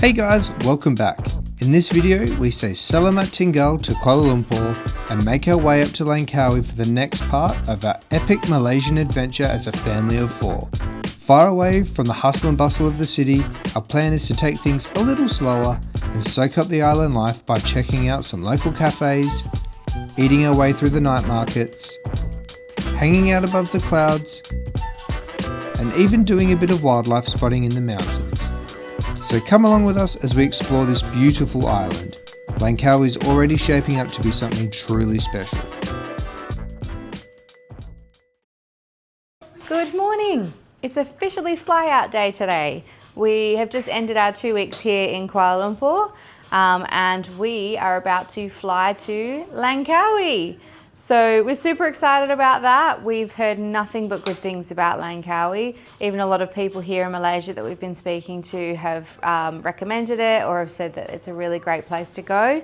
Hey guys, welcome back. In this video, we say Selamat tinggal to Kuala Lumpur and make our way up to Langkawi for the next part of our epic Malaysian adventure as a family of 4. Far away from the hustle and bustle of the city, our plan is to take things a little slower and soak up the island life by checking out some local cafes, eating our way through the night markets, hanging out above the clouds, and even doing a bit of wildlife spotting in the mountains. So come along with us as we explore this beautiful island. Langkawi is already shaping up to be something truly special. Good morning! It's officially fly out day today. We have just ended our 2 weeks here in Kuala Lumpur and we are about to fly to Langkawi. So we're super excited about that. We've heard nothing but good things about Langkawi. Even a lot of people here in Malaysia that we've been speaking to have recommended it or have said that it's a really great place to go.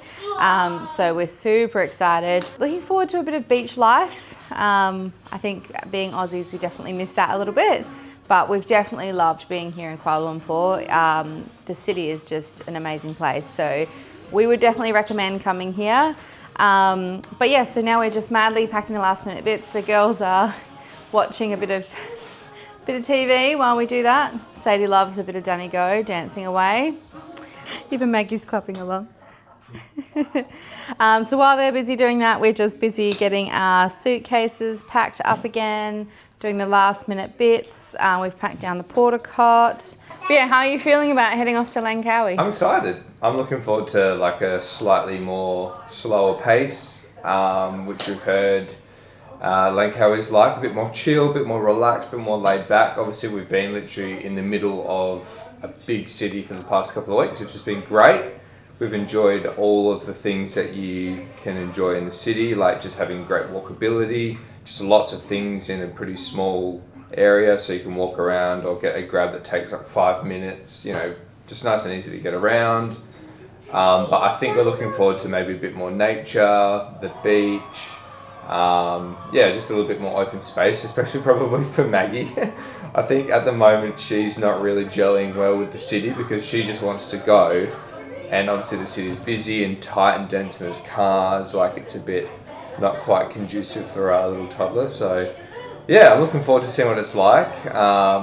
So we're super excited. Looking forward to a bit of beach life. I think being Aussies, we definitely miss that a little bit. But we've definitely loved being here in Kuala Lumpur. The city is just an amazing place. So we would definitely recommend coming here. But yeah, so now we're just madly packing the last minute bits. The girls are watching a bit of TV while we do that. Sadie loves a bit of Danny Go, dancing away. Even Maggie's clapping along. So while they're busy doing that, we're just busy getting our suitcases packed up again, doing the last minute bits. We've packed down the porta cot. But yeah, how are you feeling about heading off to Langkawi? I'm excited. I'm looking forward to like a slightly more slower pace, which we've heard Langkawi is like, a bit more chill, a bit more relaxed, a bit more laid back. Obviously we've been literally in the middle of a big city for the past couple of weeks, which has been great. We've enjoyed all of the things that you can enjoy in the city, like just having great walkability, just lots of things in a pretty small area, so you can walk around or get a grab that takes like 5 minutes, you know, just nice and easy to get around. But I think we're looking forward to maybe a bit more nature, the beach, yeah, just a little bit more open space, especially probably for Maggie. I think at the moment she's not really gelling well with the city because she just wants to go, and obviously the city is busy and tight and dense and there's cars, like it's a bit not quite conducive for our little toddler. So yeah, I'm looking forward to seeing what it's like.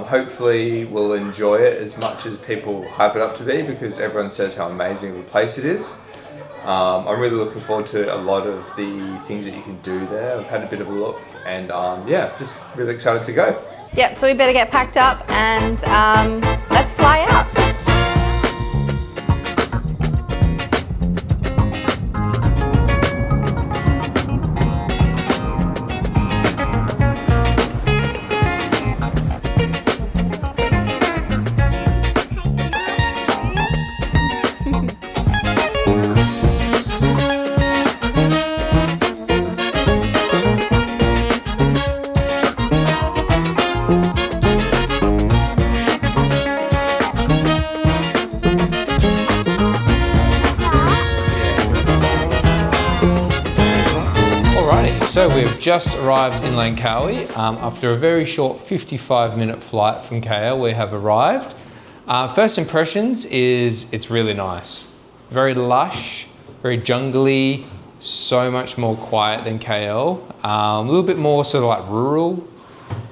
Hopefully we'll enjoy it as much as people hype it up to be, because everyone says how amazing of a place it is. I'm really looking forward to a lot of the things that you can do there. I've had a bit of a look and yeah, just really excited to go. Yep, so we better get packed up and let's fly out. So we've just arrived in Langkawi. After a very short 55-minute flight from KL, we have arrived. First impressions is it's really nice. Very lush, very jungly, so much more quiet than KL. A little bit more sort of like rural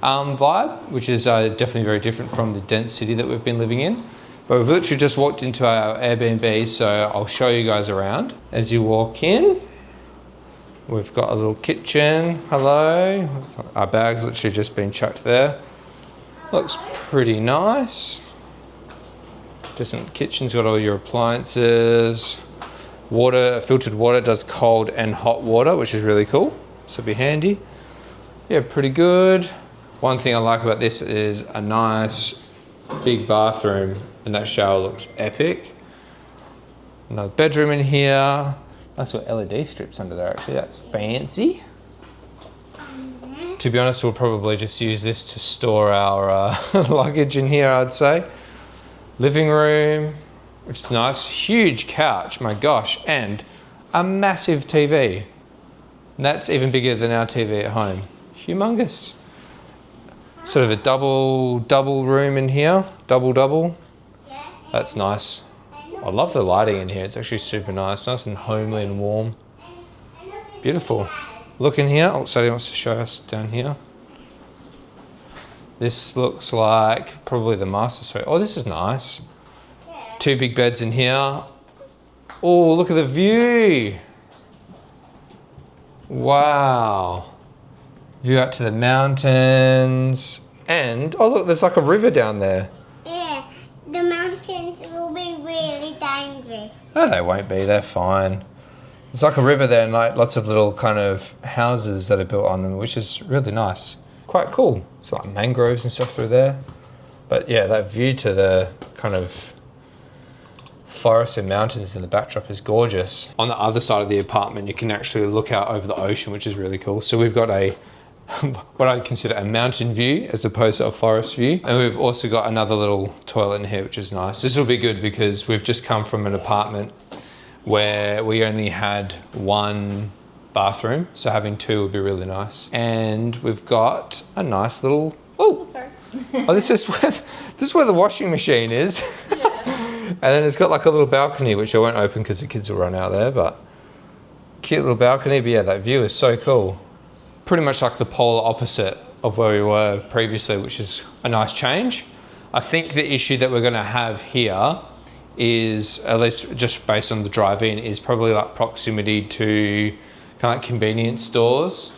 vibe, which is definitely very different from the dense city that we've been living in. But we've literally just walked into our Airbnb, so I'll show you guys around. As you walk in, we've got a little kitchen, hello. Our bag's literally just been chucked there. Looks pretty nice. Decent kitchen's got all your appliances. Water, filtered water, does cold and hot water, which is really cool. So it'll be handy. Yeah, pretty good. One thing I like about this is a nice big bathroom, and that shower looks epic. Another bedroom in here. Nice little LED strips under there actually, that's fancy. To be honest, we'll probably just use this to store our luggage in here, I'd say. Living room, which is nice. Huge couch, my gosh, and a massive TV. And that's even bigger than our TV at home. Humongous. Sort of a double room in here, double. That's nice. I love the lighting in here. It's actually super nice and homely and warm. Beautiful. Look in here. Oh, Sadie wants to show us down here. This looks like probably the master suite. Oh, this is nice. 2 big beds in here. Oh, look at the view. Wow. View out to the mountains. And, oh look, there's like a river down there. Yeah, the mountains will be really dangerous. No, they won't be. They're fine. It's like a river there and like lots of little kind of houses that are built on them, which is really nice. Quite cool. It's like mangroves and stuff through there. But yeah, that view to the kind of forest and mountains in the backdrop is gorgeous. On the other side of the apartment, you can actually look out over the ocean, which is really cool. So we've got a what I'd consider a mountain view as opposed to a forest view. And we've also got another little toilet in here, which is nice. This will be good because we've just come from an apartment where we only had 1 bathroom. So having 2 would be really nice. And we've got a nice little, Sorry. this is where the washing machine is. Yeah. And then it's got like a little balcony, which I won't open because the kids will run out there, but cute little balcony. But yeah, that view is so cool. Pretty much like the polar opposite of where we were previously, which is a nice change. I think the issue that we're going to have here is, at least just based on the drive-in, is probably like proximity to kind of like convenience stores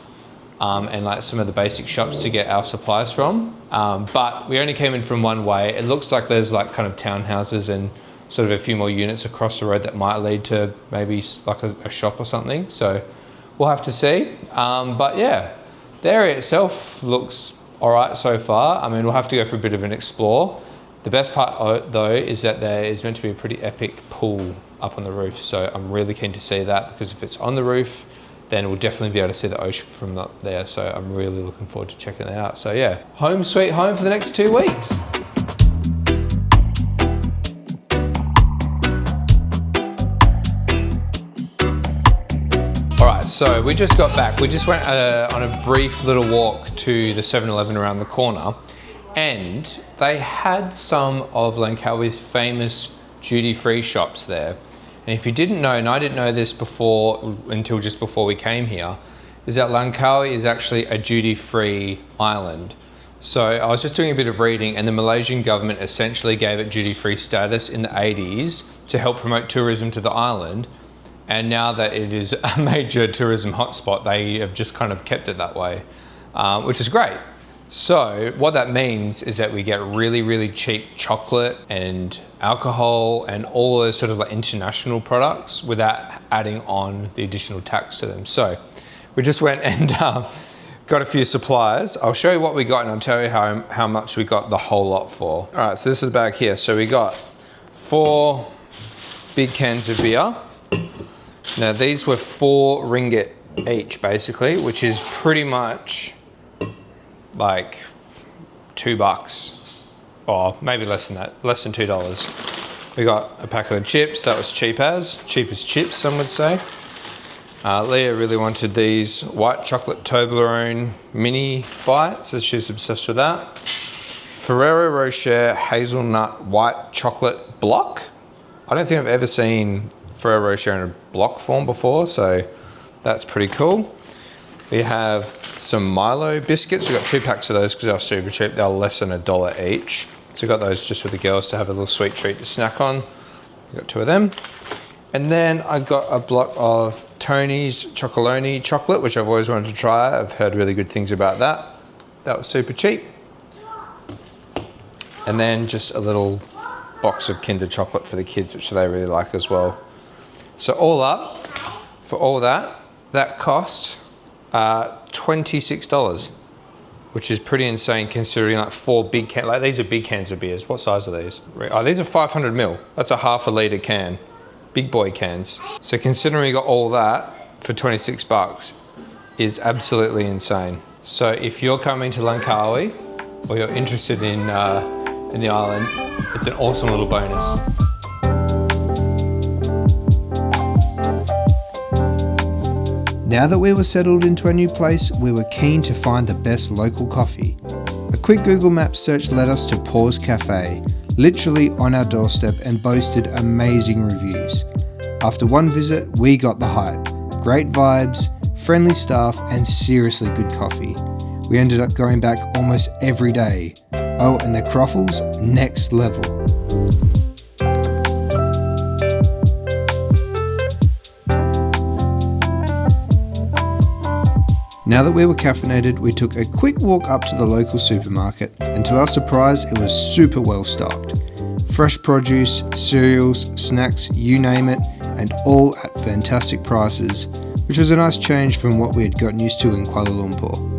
and like some of the basic shops to get our supplies from. But we only came in from one way. It looks like there's like kind of townhouses and sort of a few more units across the road that might lead to maybe like a shop or something. So we'll have to see. But yeah, the area itself looks all right so far. I mean, we'll have to go for a bit of an explore. The best part though is that there is meant to be a pretty epic pool up on the roof. So I'm really keen to see that, because if it's on the roof, then we'll definitely be able to see the ocean from up there. So I'm really looking forward to checking that out. So yeah, home sweet home for the next 2 weeks. All right, so we just got back. We just went on a brief little walk to the 7-Eleven around the corner, and they had some of Langkawi's famous duty-free shops there. And if you didn't know, and I didn't know this before until just before we came here, is that Langkawi is actually a duty-free island. So I was just doing a bit of reading, and the Malaysian government essentially gave it duty-free status in the 80s to help promote tourism to the island. And now that it is a major tourism hotspot, they have just kind of kept it that way, which is great. So what that means is that we get really, really cheap chocolate and alcohol and all those sort of like international products without adding on the additional tax to them. So we just went and got a few suppliers. I'll show you what we got and I'll tell you how much we got the whole lot for. All right, so this is the bag here. So we got 4 big cans of beer. Now these were 4 ringgit each basically, which is pretty much like $2, or maybe less than that, less than $2. We got a packet of chips. That was cheap as chips, some would say. Leah really wanted these white chocolate Toblerone mini bites, as she's obsessed with that. Ferrero Rocher hazelnut white chocolate block. I don't think I've ever seen Ferrero Rocher in a block form before, so that's pretty cool. We have some Milo biscuits. We've got 2 packs of those because they're super cheap. They're less than $1 each. So we got those just for the girls to have a little sweet treat to snack on. We got 2 of them. And then I got a block of Tony's Chocolonely chocolate, which I've always wanted to try. I've heard really good things about that. That was super cheap. And then just a little box of Kinder chocolate for the kids, which they really like as well. So all up, for all that, that cost $26, which is pretty insane considering like 4 big cans. Like these are big cans of beers. What size are these? Oh, these are 500 ml. That's a ½ litre can. Big boy cans. So considering we got all that for $26 is absolutely insane. So if you're coming to Langkawi or you're interested in the island, it's an awesome little bonus. Now that we were settled into a new place, we were keen to find the best local coffee. A quick Google Maps search led us to Paws Cafe, literally on our doorstep and boasted amazing reviews. After one visit, we got the hype. Great vibes, friendly staff, and seriously good coffee. We ended up going back almost every day. Oh, and their croffles, next level. Now that we were caffeinated, we took a quick walk up to the local supermarket, and to our surprise, it was super well stocked. Fresh produce, cereals, snacks, you name it, and all at fantastic prices, which was a nice change from what we had gotten used to in Kuala Lumpur.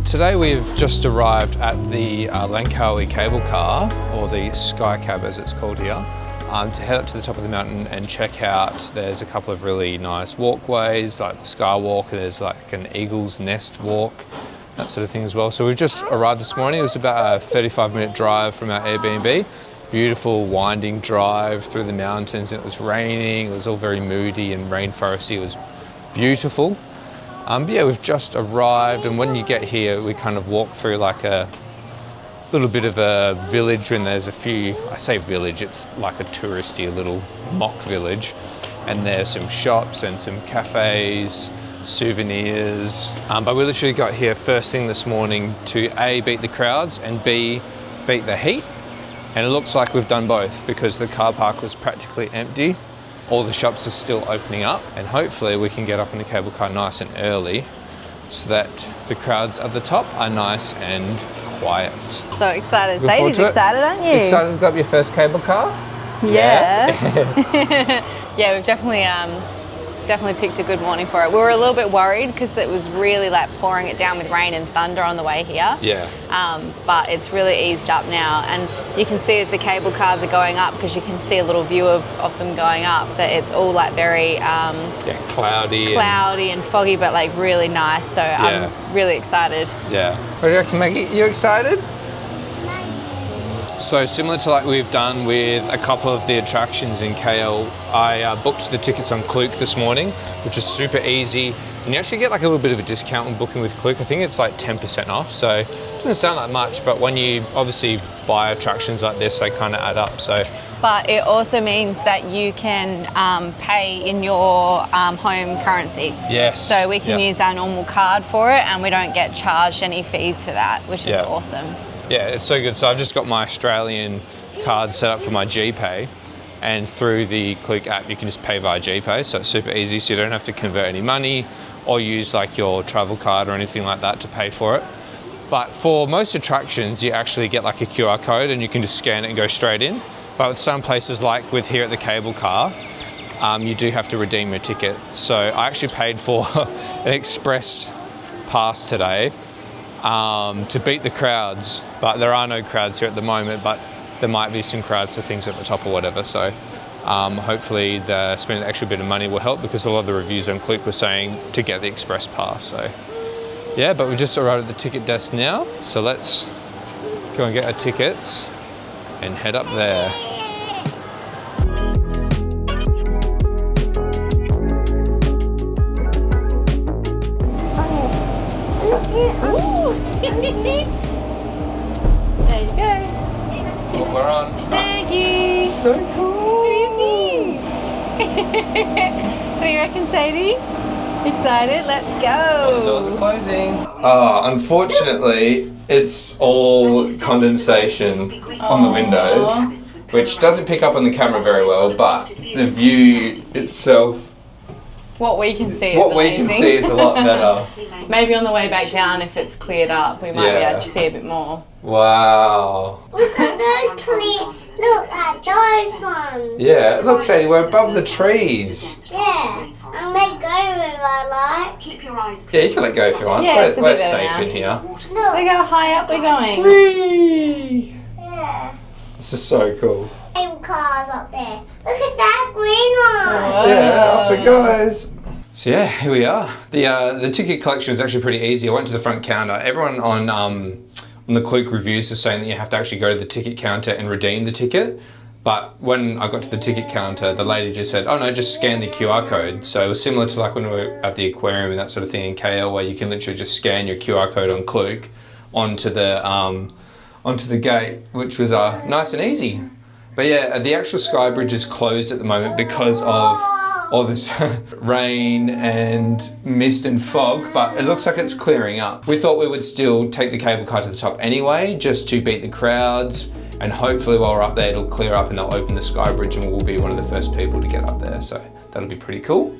Today we've just arrived at the Langkawi cable car, or the SkyCab as it's called here, to head up to the top of the mountain and check out. There's a couple of really nice walkways, like the Skywalk, and there's like an eagle's nest walk, that sort of thing as well. So we've just arrived this morning. It was about a 35-minute drive from our Airbnb. Beautiful winding drive through the mountains. It was raining, it was all very moody and rainforesty. It was beautiful. But yeah, we've just arrived, and when you get here, we kind of walk through like a little bit of a village, and there's a few, I say village, it's like a touristy little mock village, and there's some shops and some cafes, souvenirs. But we literally got here first thing this morning to A, beat the crowds, and B, beat the heat. And it looks like we've done both, because the car park was practically empty. All the shops are still opening up, and hopefully we can get up in the cable car nice and early so that the crowds at the top are nice and quiet. So excited. Look forward Sadie's to it. excited, aren't you? Excited to go up your first cable car? Yeah. Yeah, we've definitely picked a good morning for it. We were a little bit worried because it was really like pouring it down with rain and thunder on the way here. Yeah. But it's really eased up now, and you can see as the cable cars are going up, because you can see a little view of them going up, that it's all like very cloudy and foggy, but like really nice. So I'm really excited. Yeah. What do you reckon, Maggie? You excited? So similar to like we've done with a couple of the attractions in KL, I booked the tickets on Klook this morning, which is super easy. And you actually get like a little bit of a discount when booking with Klook. I think it's like 10% off. So it doesn't sound like much, but when you obviously buy attractions like this, they kind of add up. So. But it also means that you can pay in your home currency. Yes. So we can use our normal card for it, and we don't get charged any fees for that, which is awesome. Yeah, it's so good. So I've just got my Australian card set up for my GPay, and through the Klook app you can just pay via GPay, so it's super easy, so you don't have to convert any money or use like your travel card or anything like that to pay for it. But for most attractions you actually get like a QR code and you can just scan it and go straight in. But with some places, like with here at the cable car, you do have to redeem your ticket. So I actually paid for an express pass today to beat the crowds, but there are no crowds here at the moment, but there might be some crowds for things at the top or whatever. So hopefully spending the extra bit of money will help, because a lot of the reviews on Klook were saying to get the express pass. So yeah, but we just arrived at the ticket desk now, so let's go and get our tickets and head up there. There you go. Well, we're on. Thank you. So cool. What do you think? What do you reckon, Sadie? Excited? Let's go. The doors are closing. Unfortunately, it's all condensation on the windows, which doesn't pick up on the camera very well, but the view itself, what we can see is a lot better. Maybe on the way back down, if it's cleared up, we might be able to see a bit more. Wow. Look at those clear. Look at those ones. Yeah, look, Sadie, we're above the trees. Yeah. I'll let go if I like. Keep your eyes Yeah, you can let go if you want. Yeah, it's a We're bit better safe now. in here. Look. Look how high up we're going. Whee! Yeah. This is so cool. Same cars up there. Look at that green one. Yeah, off it goes. So yeah, here we are. The ticket collection is actually pretty easy. I went to the front counter. Everyone on the Klook reviews are saying that you have to actually go to the ticket counter and redeem the ticket. But when I got to the ticket counter, the lady just said, "Oh no, just scan the QR code." So it was similar to like when we were at the aquarium and that sort of thing in KL, where you can literally just scan your QR code on Klook onto the gate, which was nice and easy. But yeah, the actual SkyBridge is closed at the moment because of all this rain and mist and fog, but it looks like it's clearing up. We thought we would still take the cable car to the top anyway, just to beat the crowds, and hopefully while we're up there it'll clear up and they'll open the SkyBridge and we'll be one of the first people to get up there, so that'll be pretty cool.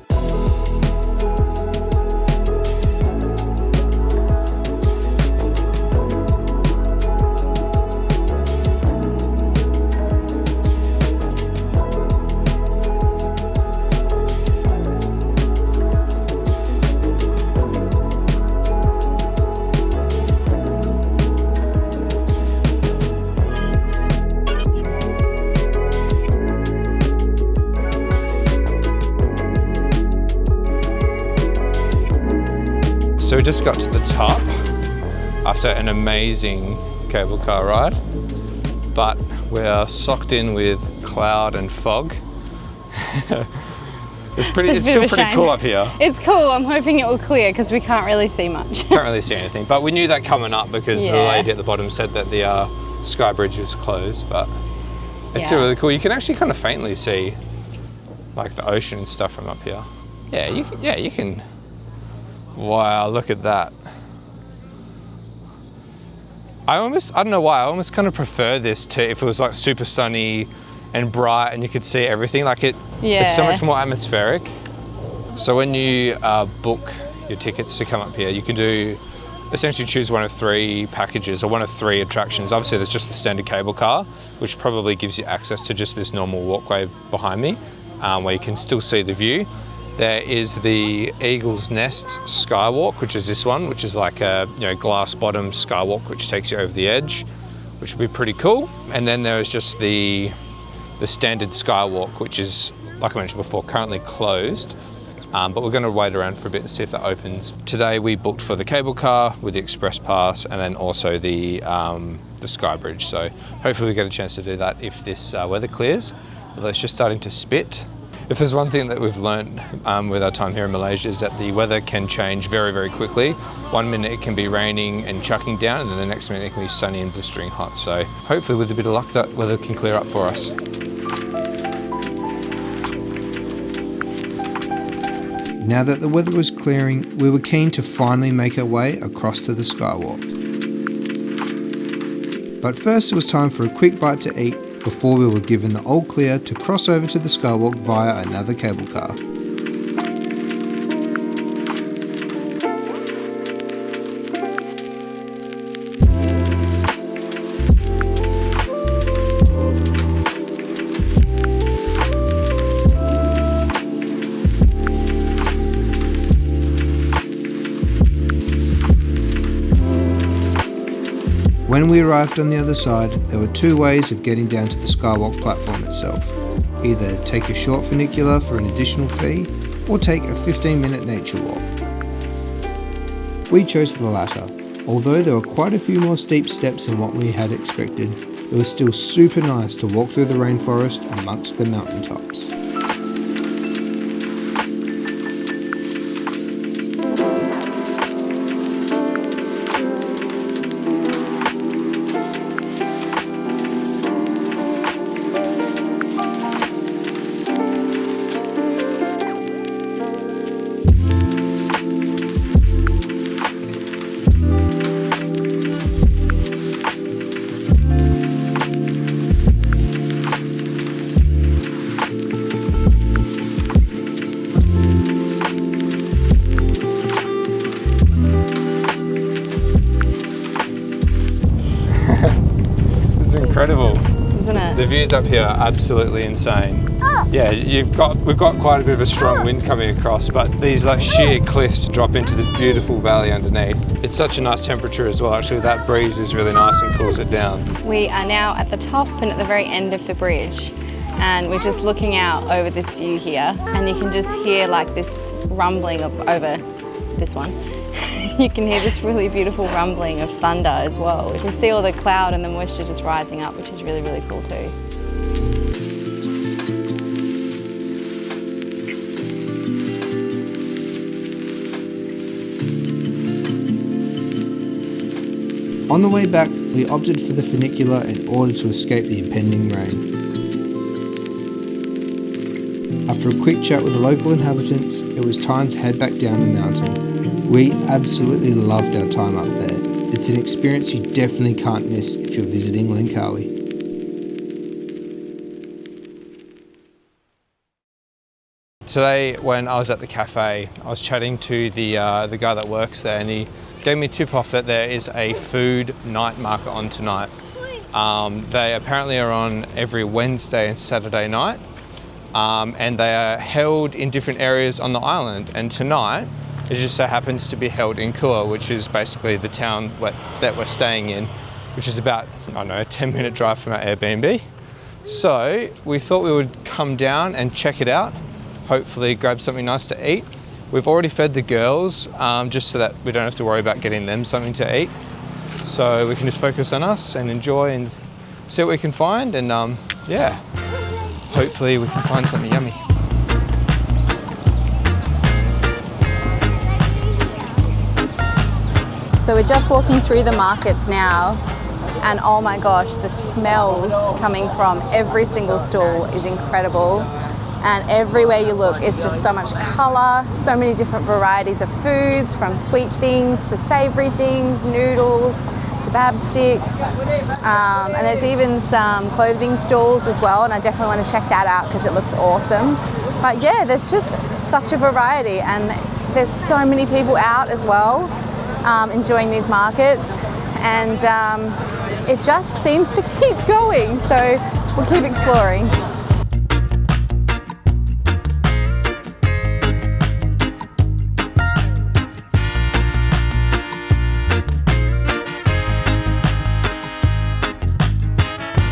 So we just got to the top after an amazing cable car ride, but we're socked in with cloud and fog. It's still pretty cool up here. It's cool. I'm hoping it will clear because we can't really see much. Can't really see anything, but we knew that coming up because the Yeah. lady at the bottom said that the SkyBridge is closed, but it's still Yeah. really cool. You can actually kind of faintly see like the ocean and stuff from up here. Yeah, you can. Wow, look at that. I don't know why, I almost kind of prefer this to if it was like super sunny and bright and you could see everything. Like it's so much more atmospheric. So when you book your tickets to come up here, you can essentially choose one of 3 packages or one of 3 attractions. Obviously there's just the standard cable car, which probably gives you access to just this normal walkway behind me, where you can still see the view. There is the Eagle's Nest Skywalk, which is this one, which is like a glass bottom skywalk which takes you over the edge, which will be pretty cool. And then there is just the standard skywalk, which is, like I mentioned before, currently closed. But we're going to wait around for a bit and see if that opens. Today we booked for the cable car with the express pass and then also the SkyBridge. So hopefully we get a chance to do that if this weather clears. Although it's just starting to spit. If there's one thing that we've learned with our time here in Malaysia is that the weather can change very, very quickly. One minute it can be raining and chucking down, and then the next minute it can be sunny and blistering hot. So hopefully with a bit of luck that weather can clear up for us. Now that the weather was clearing, we were keen to finally make our way across to the skywalk. But first it was time for a quick bite to eat before we were given the all clear to cross over to the skywalk via another cable car. When we arrived on the other side, there were 2 ways of getting down to the skywalk platform itself. Either take a short funicular for an additional fee, or take a 15-minute nature walk. We chose the latter. Although there were quite a few more steep steps than what we had expected, it was still super nice to walk through the rainforest amongst the mountaintops. views up here are absolutely insane. Yeah, we've got quite a bit of a strong wind coming across, but these like sheer cliffs drop into this beautiful valley underneath. It's such a nice temperature as well. Actually, that breeze is really nice and cools it down. We are now at the top and at the very end of the bridge, and we're just looking out over this view here, and you can just hear like this rumbling over this one. You can hear this really beautiful rumbling of thunder as well. You can see all the cloud and the moisture just rising up, which is really, really cool too. On the way back, we opted for the funicular in order to escape the impending rain. After a quick chat with the local inhabitants, it was time to head back down the mountain. We absolutely loved our time up there. It's an experience you definitely can't miss if you're visiting Langkawi. Today, when I was at the cafe, I was chatting to the guy that works there, and he gave me a tip off that there is a food night market on tonight. They apparently are on every Wednesday and Saturday night, and they are held in different areas on the island. And tonight, it just so happens to be held in Kuala, which is basically the town that we're staying in, which is about, I don't know, a 10-minute drive from our Airbnb. So we thought we would come down and check it out, hopefully grab something nice to eat. We've already fed the girls, just so that we don't have to worry about getting them something to eat. So we can just focus on us and enjoy and see what we can find, and yeah, hopefully we can find something yummy. So we're just walking through the markets now, and oh my gosh, the smells coming from every single stall is incredible. And everywhere you look, it's just so much colour, so many different varieties of foods, from sweet things to savoury things, noodles, kebab sticks, and there's even some clothing stalls as well, and I definitely want to check that out because it looks awesome. But yeah, there's just such a variety, and there's so many people out as well, enjoying these markets, and it just seems to keep going, so we'll keep exploring.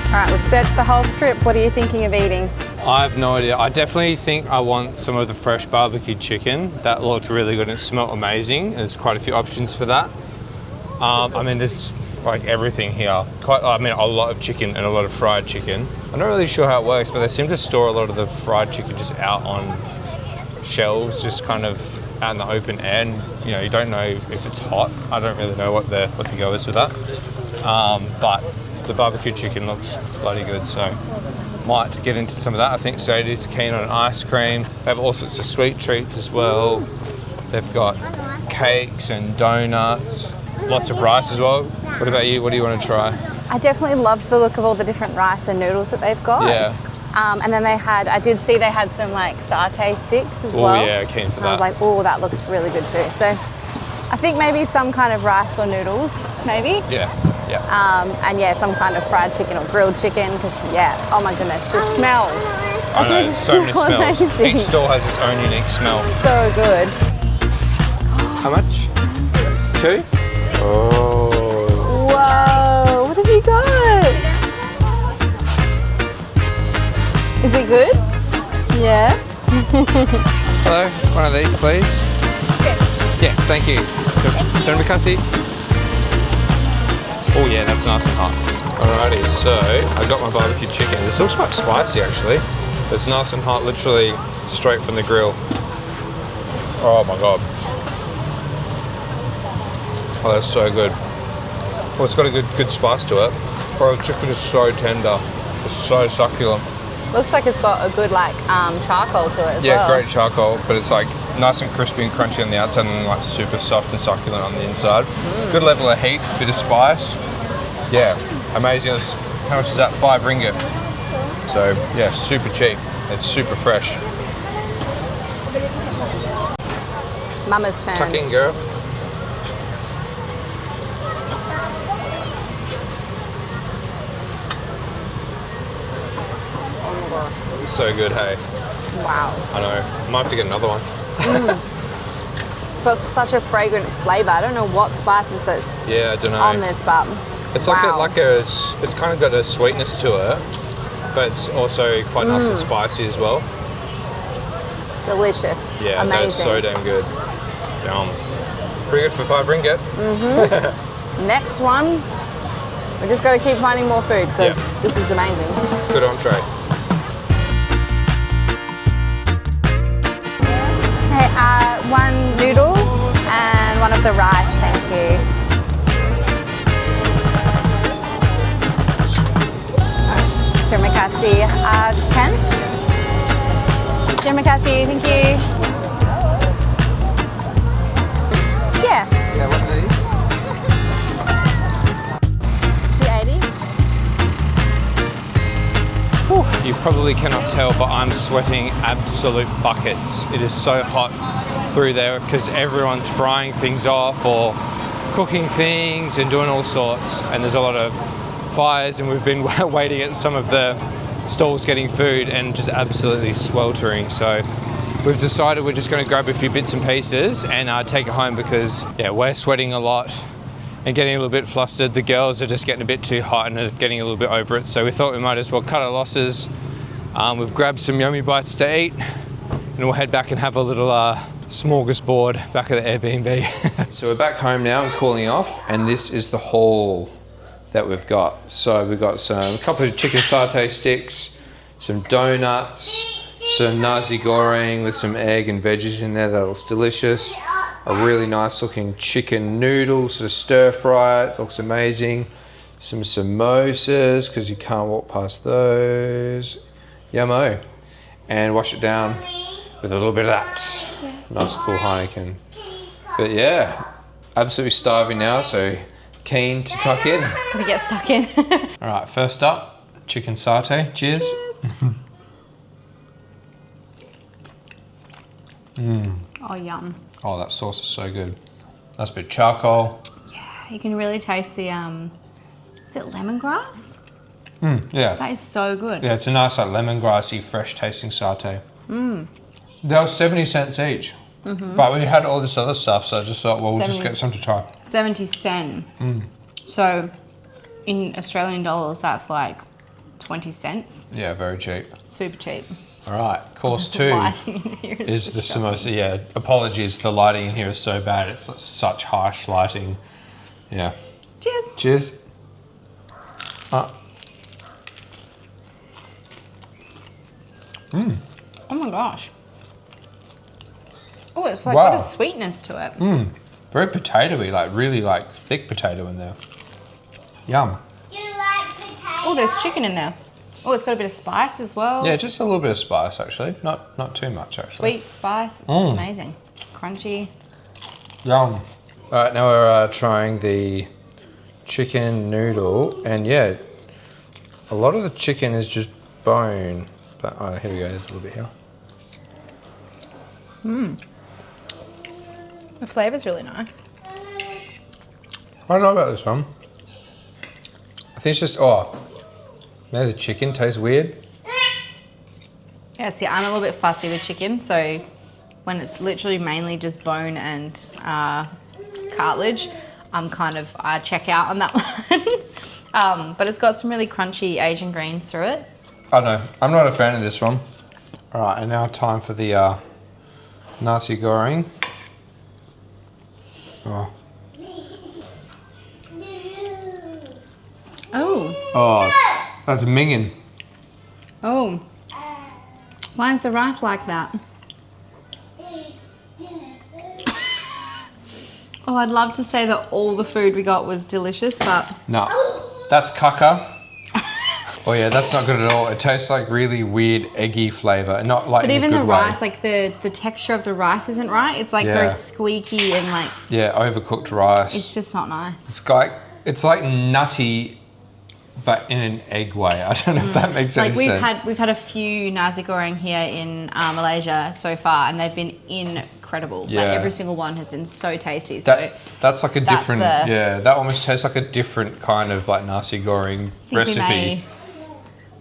Alright, we've searched the whole strip. What are you thinking of eating? I have no idea. I definitely think I want some of the fresh barbecued chicken. That looked really good and it smelled amazing. There's quite a few options for that. I mean, there's like everything here. A lot of chicken and a lot of fried chicken. I'm not really sure how it works, but they seem to store a lot of the fried chicken just out on shelves, just kind of out in the open air. And, you know, you don't know if it's hot. I don't really know what the go is with that. But the barbecue chicken looks bloody good, so might get into some of that. I think Sadie's keen on ice cream. They have all sorts of sweet treats as well. They've got cakes and donuts, lots of rice as well. What about you? What do you want to try? I definitely loved the look of all the different rice and noodles that they've got. Yeah. And then I did see they had some like satay sticks as well. Oh yeah, keen for that. I was like, oh, that looks really good too. So I think maybe some kind of rice or noodles, maybe. Yeah. Yeah. And yeah, some kind of fried chicken or grilled chicken, because yeah, oh my goodness, the smell. I know, there's so many smells. Amazing. Each store has its own unique smell. So good. How much? 2? Oh. Whoa, what have you got? Is it good? Yeah. Hello, one of these please. Yes, thank you. Terima kasih. Oh yeah, that's nice and hot. Alrighty, so I got my barbecue chicken. This looks quite spicy actually. It's nice and hot, literally straight from the grill. Oh my god. Oh, that's so good. Oh, it's got a good spice to it. Oh, the chicken is so tender. It's so succulent. Looks like it's got a good like charcoal to it as well. Yeah, great charcoal, but it's like nice and crispy and crunchy on the outside and like super soft and succulent on the inside. Good level of heat, bit of spice. Yeah, amazing. How much is that? 5 ringgit. So yeah, super cheap. It's super fresh. Mama's turn. Tuck in, girl. It's so good, hey. Wow. I know. Might have to get another one. It's got such a fragrant flavour. I don't know what spices that's Yeah, I don't know. on this, but It's wow. it's kind of got a sweetness to it, but it's also quite nice and spicy as well. Delicious. Yeah, Amazing. that's so damn good. Yum. Pretty good for 5 ringgit. Next one, we just got to keep finding more food because this is amazing. Good entree. Hey, one noodle and one of the rice, thank you. Terima kasih. 10? Terima kasih, thank you. Yeah. Yeah, what are these? 280. You probably cannot tell, but I'm sweating absolute buckets. It is so hot through there because everyone's frying things off or cooking things and doing all sorts. And there's a lot of fires, and we've been waiting at some of the stalls getting food and just absolutely sweltering. So we've decided we're just going to grab a few bits and pieces and take it home because we're sweating a lot and getting a little bit flustered. The girls are just getting a bit too hot and are getting a little bit over it. So we thought we might as well cut our losses. We've grabbed some yummy bites to eat and we'll head back and have a little smorgasbord back at the Airbnb. So we're back home now and cooling off, and this is the haul that we've got. So we've got a couple of chicken satay sticks, some donuts, some nasi goreng with some egg and veggies in there. That looks delicious. A really nice looking chicken noodle, sort of stir fry it, looks amazing. Some samosas, because you can't walk past those. Yummo. And wash it down with a little bit of that. Nice cool Heineken. But yeah, absolutely starving now, so keen to tuck in. We get stuck in. All right, first up, chicken satay. Cheers. Oh, yum. Oh, that sauce is so good. Nice bit of charcoal. Yeah, you can really taste the, is it lemongrass? Yeah. That is so good. Yeah, it's a nice like lemongrassy, fresh tasting satay. They were 70 cents each. But we had all this other stuff, so I just thought, well, we'll just get some to try. 70 cents. So in Australian dollars, that's like 20 cents. Yeah, very cheap. Super cheap. All right, course The 2 lighting in here is the shocking. samosa. Yeah, apologies, the lighting in here is so bad. It's like such harsh lighting. Yeah. Cheers. Cheers. Oh my gosh. Oh, it's like Wow. got a sweetness to it. Very potatoey, like really like thick potato in there. Yum. Do you like potato? Oh, there's chicken in there. Oh, it's got a bit of spice as well. Yeah, just a little bit of spice actually. Not too much actually. Sweet spice. It's amazing. Crunchy. Yum. All right, now we're trying the chicken noodle, and yeah, a lot of the chicken is just bone. But here we go. There's a little bit here. The flavour's really nice. I don't know about this one. I think it's just maybe the chicken tastes weird. Yeah, see, I'm a little bit fussy with chicken, so when it's literally mainly just bone and cartilage, I check out on that one. But it's got some really crunchy Asian greens through it. I don't know. I'm not a fan of this one. All right, and now time for the nasi goreng. Oh, that's minging. Oh. Why is the rice like that? Oh, I'd love to say that all the food we got was delicious, but No, that's caca. Oh yeah, that's not good at all. It tastes like really weird eggy flavour, not like but in even a the good way. rice, like the texture of the rice isn't right. It's like very squeaky and like Yeah, overcooked rice. it's just not nice. It's like nutty, but in an egg way. I don't know if that makes any sense. We've had a few nasi goreng here in Malaysia so far, and they've been incredible. Yeah. Like every single one has been so tasty. That's like a different. a- that almost tastes like a different kind of like nasi goreng recipe.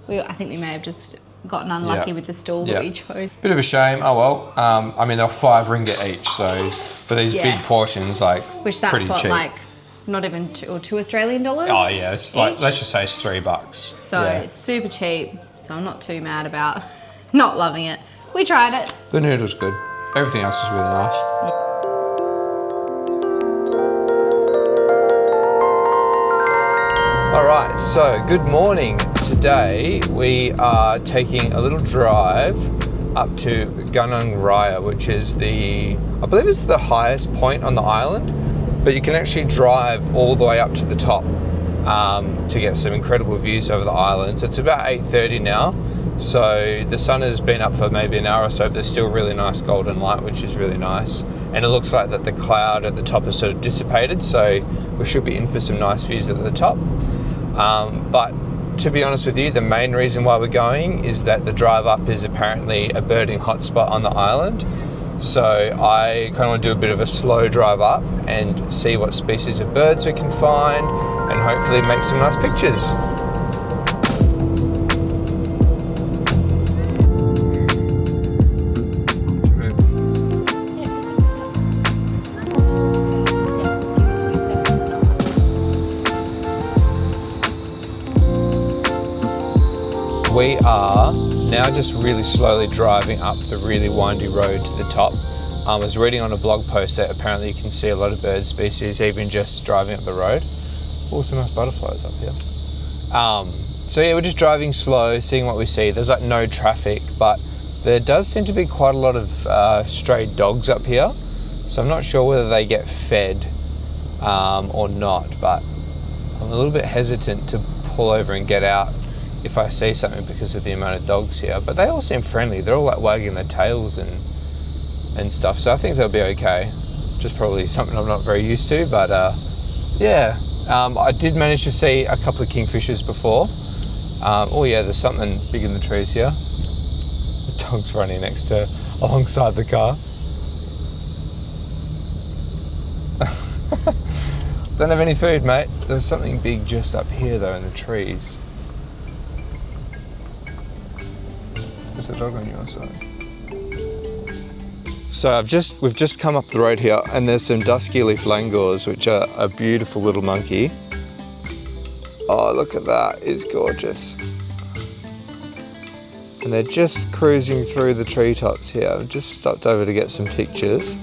I think we may have just gotten unlucky Yeah. with the stall Yeah. that we chose. Bit of a shame. Oh well. I mean, they're 5 ringgit each, so for these Yeah. big portions, like, Which that's pretty what, cheap. like, not even two Australian dollars. Oh yeah, it's like, each. let's just say it's $3. So yeah. super cheap. So I'm not too mad about not loving it. We tried it. The noodle's good. Everything else is really nice. All right, so good morning. Today we are taking a little drive up to Gunung Raya, which is I believe it's the highest point on the island, but you can actually drive all the way up to the top to get some incredible views over the island. So it's about 8:30 now, so the sun has been up for maybe an hour or so, but there's still really nice golden light, which is really nice. And it looks like that the cloud at the top has sort of dissipated, so we should be in for some nice views at the top. But to be honest with you, the main reason why we're going is that the drive up is apparently a birding hotspot on the island. So I kind of want to do a bit of a slow drive up and see what species of birds we can find and hopefully make some nice pictures. We are now just really slowly driving up the really windy road to the top. I was reading on a blog post that apparently you can see a lot of bird species even just driving up the road. Also nice butterflies up here. So yeah, we're just driving slow, seeing what we see. There's like no traffic, but there does seem to be quite a lot of stray dogs up here. So I'm not sure whether they get fed or not, but I'm a little bit hesitant to pull over and get out if I see something because of the amount of dogs here. But they all seem friendly. They're all like wagging their tails and stuff. So I think they'll be okay. Just probably something I'm not very used to, but yeah. I did manage to see a couple of kingfishers before. Oh yeah, there's something big in the trees here. The dog's running alongside the car. Don't have any food, mate. There was something big just up here though in the trees. There's a dog on your side. So we've just come up the road here and there's some dusky leaf langurs, which are a beautiful little monkey. Oh, look at that, it's gorgeous. And they're just cruising through the treetops here. I've just stopped over to get some pictures.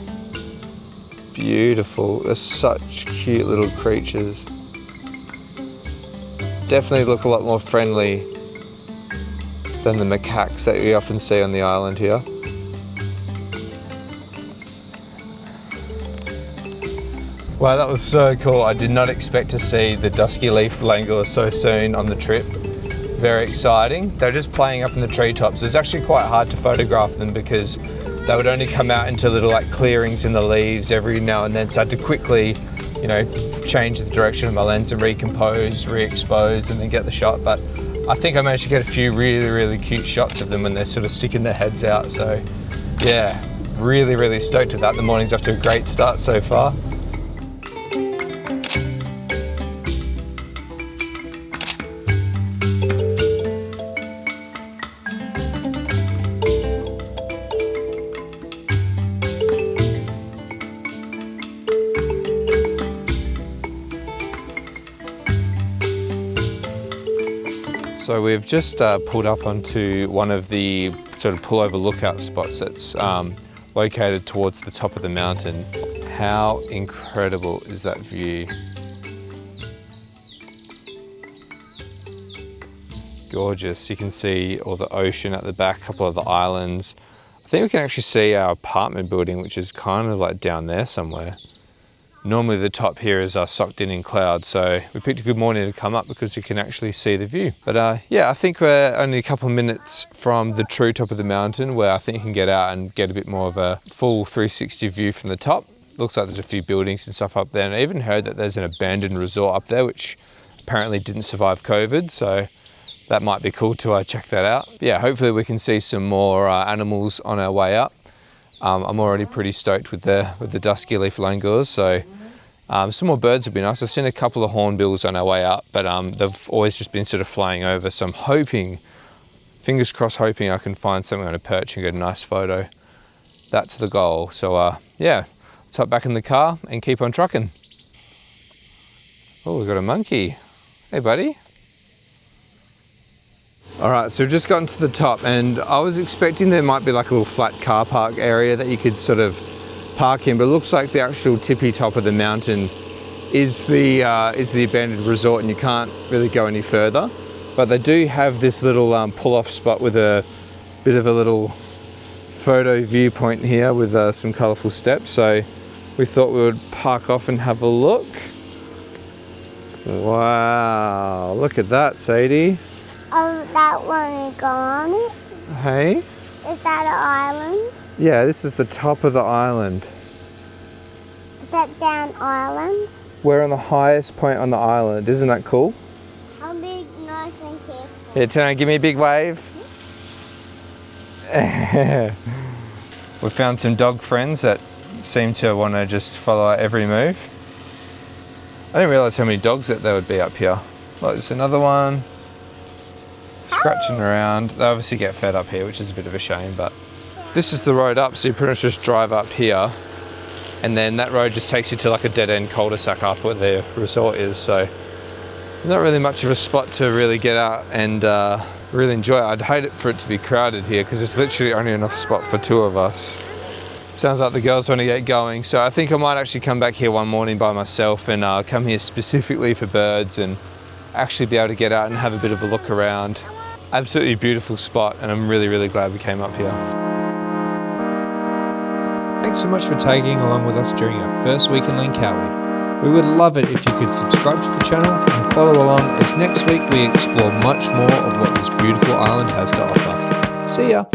Beautiful, they're such cute little creatures. Definitely look a lot more friendly than the macaques that we often see on the island here. Wow, that was so cool. I did not expect to see the dusky leaf langur so soon on the trip. Very exciting. They're just playing up in the treetops. It's actually quite hard to photograph them because they would only come out into little like clearings in the leaves every now and then, so I had to quickly, you know, change the direction of my lens and recompose, re-expose, and then get the shot. But I think I managed to get a few really cute shots of them when they're sort of sticking their heads out. So yeah, really stoked with that. The morning's off to a great start so far. So we've just pulled up onto one of the sort of pullover lookout spots that's located towards the top of the mountain. How incredible is that view? Gorgeous. You can see all the ocean at the back, a couple of the islands. I think we can actually see our apartment building, which is kind of like down there somewhere. Normally the top here is socked in clouds, so we picked a good morning to come up because you can actually see the view. But yeah, I think we're only a couple of minutes from the true top of the mountain where I think you can get out and get a bit more of a full 360 view from the top. Looks like there's a few buildings and stuff up there, and I even heard that there's an abandoned resort up there which apparently didn't survive COVID, so that might be cool to check that out. Yeah, hopefully we can see some more animals on our way up. I'm already pretty stoked with the dusky leaf langurs, so some more birds would be nice. I've seen a couple of hornbills on our way up, but they've always just been sort of flying over, so I'm hoping fingers crossed, hoping I can find somewhere on a perch and get a nice photo. That's the goal. So yeah, let's hop back in the car and keep on trucking. Oh, we've got a monkey. Hey, buddy. All right, so we've just gotten to the top, and I was expecting there might be like a little flat car park area that you could sort of park in, but it looks like the actual tippy top of the mountain is the abandoned resort, and you can't really go any further. But they do have this little pull-off spot with a bit of a little photo viewpoint here with some colourful steps. So we thought we would park off and have a look. Wow, look at that, Sadie. Oh, that one you go on it? Hey? Is that an island? Yeah, this is the top of the island. Is that down island? We're on the highest point on the island. Isn't that cool? I'll be nice and careful. Yeah, turn around, give me a big wave. We found some dog friends that seem to want to just follow our every move. I didn't realise how many dogs that there would be up here. Look, there's another one. Scratching around. They obviously get fed up here, which is a bit of a shame, but this is the road up, so you pretty much just drive up here, and then that road just takes you to like a dead-end cul-de-sac up where the resort is, so there's not really much of a spot to really get out and really enjoy it. I'd hate it for it to be crowded here, because there's literally only enough spot for two of us. Sounds like the girls want to get going, so I think I might actually come back here one morning by myself and come here specifically for birds and actually be able to get out and have a bit of a look around. Absolutely beautiful spot, and I'm really, really glad we came up here. Thanks so much for tagging along with us during our first week in Langkawi. We would love it if you could subscribe to the channel and follow along, as next week we explore much more of what this beautiful island has to offer. See ya!